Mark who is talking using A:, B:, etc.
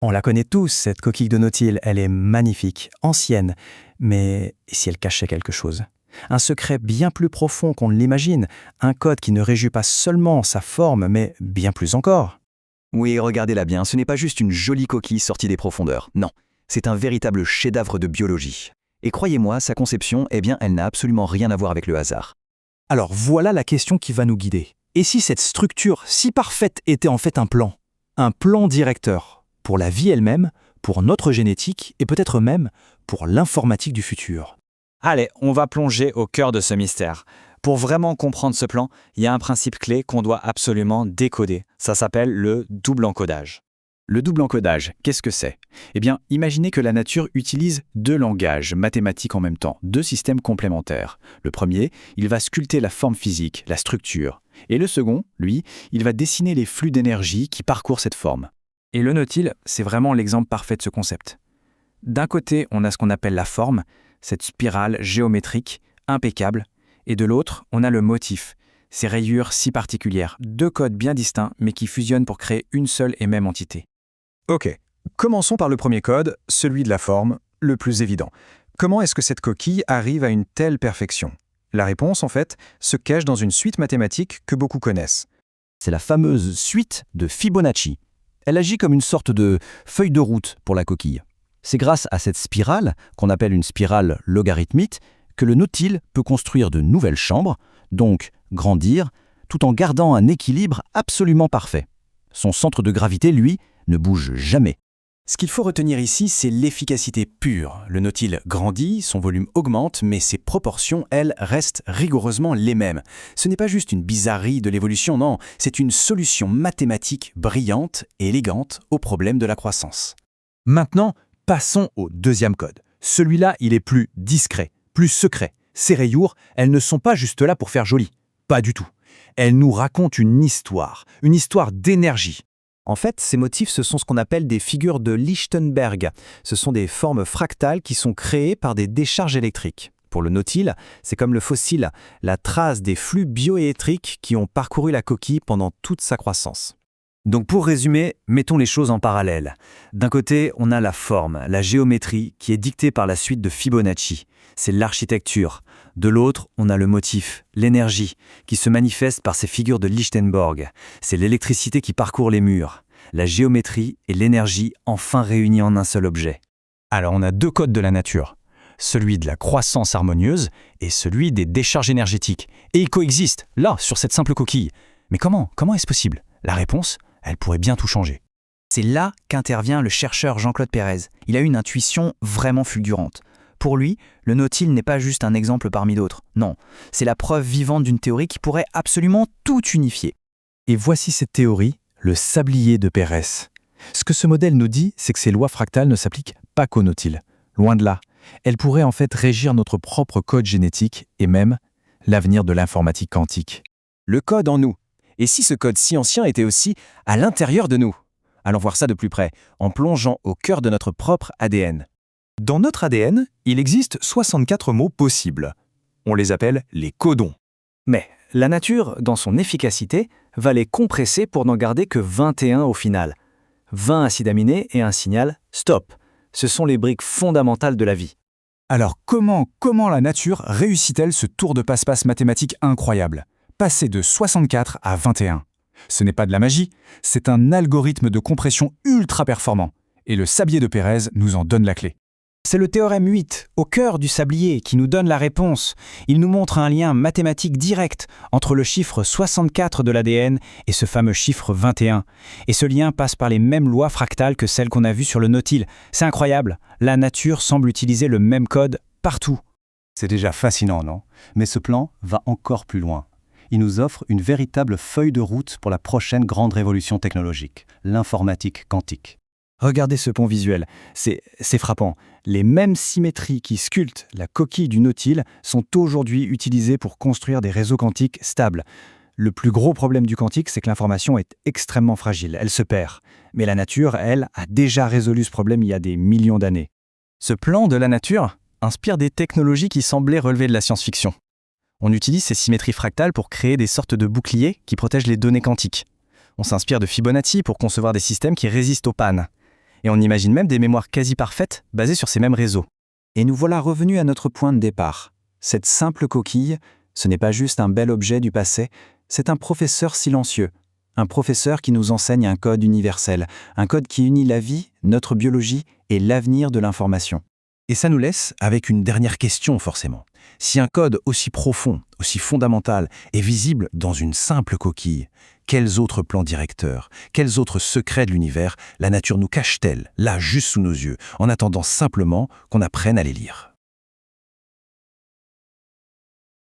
A: On la connaît tous, cette coquille de Nautile, elle est magnifique, ancienne, mais et si elle cachait quelque chose? Un secret bien plus profond qu'on ne l'imagine, un code qui ne réjouit pas seulement sa forme, mais bien plus encore.
B: Oui, regardez-la bien, ce n'est pas juste une jolie coquille sortie des profondeurs. Non, c'est un véritable chef-d'œuvre de biologie. Et croyez-moi, sa conception, elle n'a absolument rien à voir avec le hasard.
A: Alors voilà la question qui va nous guider. Et si cette structure si parfaite était en fait un plan? Un plan directeur pour la vie elle-même, pour notre génétique et peut-être même pour l'informatique du futur.
C: Allez, on va plonger au cœur de ce mystère. Pour vraiment comprendre ce plan, il y a un principe clé qu'on doit absolument décoder. Ça s'appelle le double encodage.
D: Le double encodage, qu'est-ce que c'est? Eh bien, imaginez que la nature utilise deux langages mathématiques en même temps, deux systèmes complémentaires. Le premier, il va sculpter la forme physique, la structure. Et le second, lui, il va dessiner les flux d'énergie qui parcourent cette forme.
A: Et le Nautile, c'est vraiment l'exemple parfait de ce concept. D'un côté, on a ce qu'on appelle la forme, cette spirale géométrique, impeccable, et de l'autre, on a le motif, ces rayures si particulières, deux codes bien distincts mais qui fusionnent pour créer une seule et même entité.
E: Ok, commençons par le premier code, celui de la forme, le plus évident. Comment est-ce que cette coquille arrive à une telle perfection? La réponse, en fait, se cache dans une suite mathématique que beaucoup connaissent.
B: C'est la fameuse suite de Fibonacci. Elle agit comme une sorte de feuille de route pour la coquille. C'est grâce à cette spirale, qu'on appelle une spirale logarithmique, que le Nautile peut construire de nouvelles chambres, donc grandir, tout en gardant un équilibre absolument parfait. Son centre de gravité, lui, ne bouge jamais.
A: Ce qu'il faut retenir ici, c'est l'efficacité pure. Le Nautile grandit, son volume augmente, mais ses proportions, elles, restent rigoureusement les mêmes. Ce n'est pas juste une bizarrerie de l'évolution, non, c'est une solution mathématique brillante et élégante au problème de la croissance.
E: Maintenant, passons au deuxième code. Celui-là, il est plus discret, plus secret. Ces rayures, elles ne sont pas juste là pour faire joli. Pas du tout. Elles nous racontent une histoire d'énergie.
F: En fait, ces motifs, ce sont ce qu'on appelle des figures de Lichtenberg. Ce sont des formes fractales qui sont créées par des décharges électriques. Pour le Nautile, c'est comme le fossile, la trace des flux bioélectriques qui ont parcouru la coquille pendant toute sa croissance.
G: Donc pour résumer, mettons les choses en parallèle. D'un côté, on a la forme, la géométrie qui est dictée par la suite de Fibonacci. C'est l'architecture. De l'autre, on a le motif, l'énergie, qui se manifeste par ces figures de Lichtenberg. C'est l'électricité qui parcourt les murs. La géométrie et l'énergie enfin réunies en un seul objet.
E: Alors on a deux codes de la nature. Celui de la croissance harmonieuse et celui des décharges énergétiques. Et ils coexistent, là, sur cette simple coquille. Mais comment est-ce possible? La réponse, elle pourrait bien tout changer.
H: C'est là qu'intervient le chercheur Jean-Claude Pérez. Il a une intuition vraiment fulgurante. Pour lui, le Nautile n'est pas juste un exemple parmi d'autres. Non, c'est la preuve vivante d'une théorie qui pourrait absolument tout unifier.
A: Et voici cette théorie, le sablier de Pérez. Ce que ce modèle nous dit, c'est que ces lois fractales ne s'appliquent pas qu'au Nautile. Loin de là. Elles pourraient en fait régir notre propre code génétique et même l'avenir de l'informatique quantique.
B: Le code en nous. Et si ce code si ancien était aussi à l'intérieur de nous? Allons voir ça de plus près, en plongeant au cœur de notre propre ADN.
E: Dans notre ADN, il existe 64 mots possibles. On les appelle les codons.
G: Mais la nature, dans son efficacité, va les compresser pour n'en garder que 21 au final. 20 acides aminés et un signal « stop ». Ce sont les briques fondamentales de la vie.
E: Alors comment la nature réussit-elle ce tour de passe-passe mathématique incroyable? Passer de 64 à 21. Ce n'est pas de la magie, c'est un algorithme de compression ultra performant. Et le sablier de Pérez nous en donne la clé.
F: C'est le théorème 8, au cœur du sablier, qui nous donne la réponse. Il nous montre un lien mathématique direct entre le chiffre 64 de l'ADN et ce fameux chiffre 21. Et ce lien passe par les mêmes lois fractales que celles qu'on a vues sur le Nautile. C'est incroyable, la nature semble utiliser le même code partout.
B: C'est déjà fascinant, non? Mais ce plan va encore plus loin. Il nous offre une véritable feuille de route pour la prochaine grande révolution technologique, l'informatique quantique.
A: Regardez ce pont visuel, c'est frappant. Les mêmes symétries qui sculptent la coquille du Nautile sont aujourd'hui utilisées pour construire des réseaux quantiques stables. Le plus gros problème du quantique, c'est que l'information est extrêmement fragile, elle se perd. Mais la nature, elle, a déjà résolu ce problème il y a des millions d'années. Ce plan de la nature inspire des technologies qui semblaient relever de la science-fiction. On utilise ces symétries fractales pour créer des sortes de boucliers qui protègent les données quantiques. On s'inspire de Fibonacci pour concevoir des systèmes qui résistent aux pannes.
B: Et on imagine même des mémoires quasi parfaites basées sur ces mêmes réseaux.
A: Et nous voilà revenus à notre point de départ. Cette simple coquille, ce n'est pas juste un bel objet du passé, c'est un professeur silencieux. Un professeur qui nous enseigne un code universel, un code qui unit la vie, notre biologie et l'avenir de l'information.
B: Et ça nous laisse avec une dernière question forcément. Si un code aussi profond, aussi fondamental est visible dans une simple coquille, quels autres plans directeurs, quels autres secrets de l'univers la nature nous cache-t-elle, là juste sous nos yeux, en attendant simplement qu'on apprenne à les lire ?